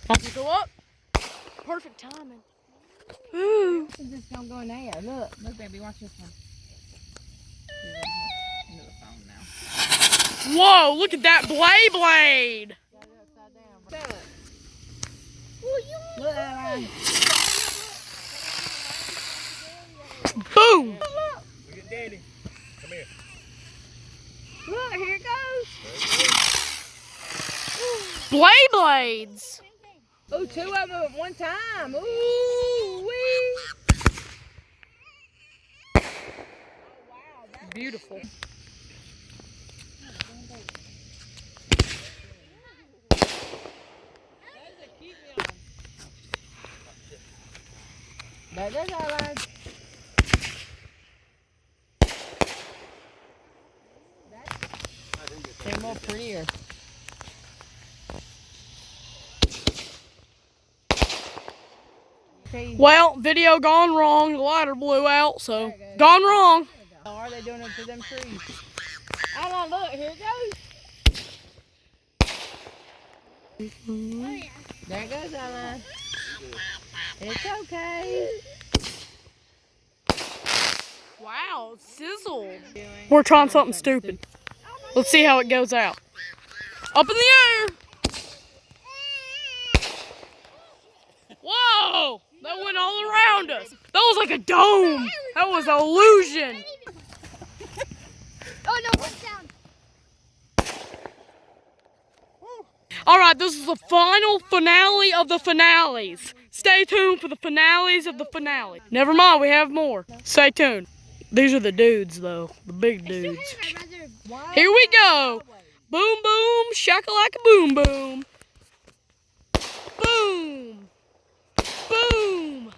As you go up, perfect timing. Ooh. This is just gonna go in there. Look, baby, watch this one. Into the phone now. Whoa, look at that blade. Got it upside down. Look at that. Boom. Look at Daddy. Come here. Look, here it goes. Blades. Oh, 2 of them at one time. Ooh, wee. Oh, wow. Beautiful. That's all right. They're more prettier. Well, video gone wrong. The lighter blew out, so gone wrong. Or are they doing it to them trees? I don't look. Here it goes. There it goes, Ella. It's okay. Wow, sizzle. We're trying something stupid. Let's see how it goes out. Up in the air. Whoa, that went all around us. That was like a dome. That was an illusion. Oh no, what's down? All right, this is the final finale of the finales. Stay tuned for the finales of the finale. Never mind, we have more. Stay tuned. These are the dudes, though. The big dudes. Here we go. Boom, boom, shakalaka, boom, boom. Boom. Boom.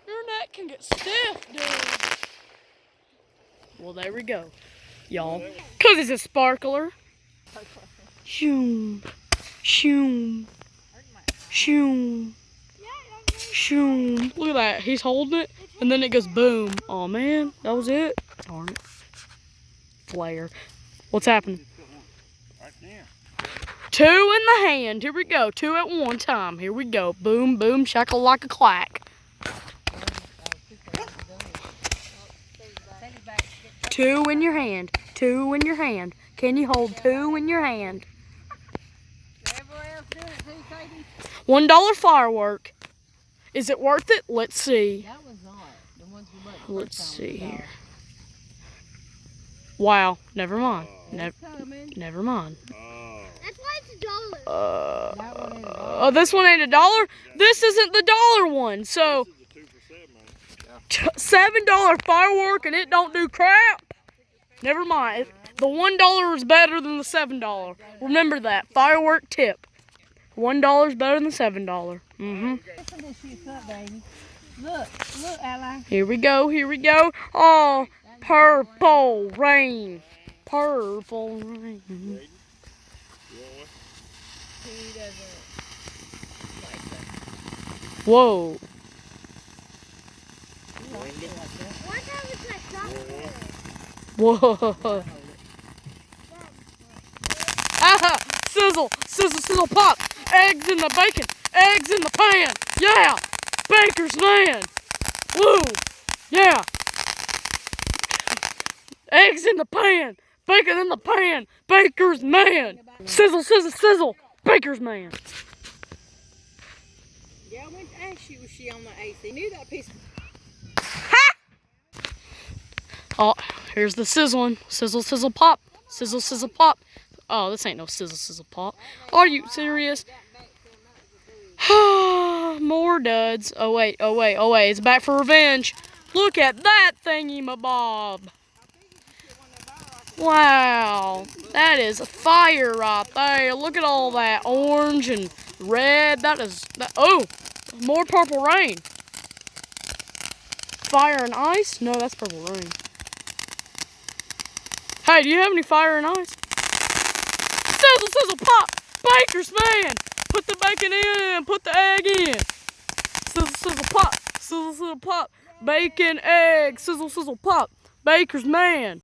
Your neck can get stiff, dude. Well, there we go, y'all. Because it's a sparkler. Shoom. Shoom. Shoom. Shoom. Look at that. He's holding it, and then it goes boom. Oh, man. That was it. Darn it. Flare. What's happening? Right there. 2 in the hand. Here we go. 2 at one time. Here we go. Boom, boom, shakalaka clack. 2 in your hand. 2 in your hand. Can you hold 2 in your hand? $1 firework. Is it worth it? Let's see. That was not. The ones we looked. Let's see here. Wow. Never mind. Never mind. That's why it's $1. Oh, this one ain't $1. This isn't the dollar one. So $7 firework and it don't do crap. Never mind. The $1 is better than the $7. Remember that. Firework tip. $1 is better than $7. Look, Ella. Here we go. Here we go. Oh, purple rain. Purple rain. He doesn't like that. Whoa. One time it's like chocolate. Whoa. Ah, sizzle, sizzle, sizzle, pop. Eggs in the bacon. Eggs in the pan. Yeah. Baker's man. Woo. Yeah. Eggs in the pan. Bacon in the pan. Baker's man. Sizzle, sizzle, sizzle. Baker's man. Yeah, I went to ask you, was she on the AC? Knew that piece. Ha! Oh, here's the sizzling. Sizzle, sizzle, pop. Sizzle, sizzle, pop. Oh, this ain't no sizzle, sizzle, pop. Are you serious? More duds. Oh, wait, oh, wait, oh, wait. It's back for revenge. Look at that thingy-mabob. Wow. That is fire right there. Look at all that orange and red. That is... oh, more purple rain. Fire and ice? No, that's purple rain. Hey, do you have any fire and ice? Sizzle, sizzle, pop! Baker's man! Put the bacon in, put the egg in. sizzle, sizzle, pop. Bacon, egg, sizzle, sizzle, pop. Baker's man.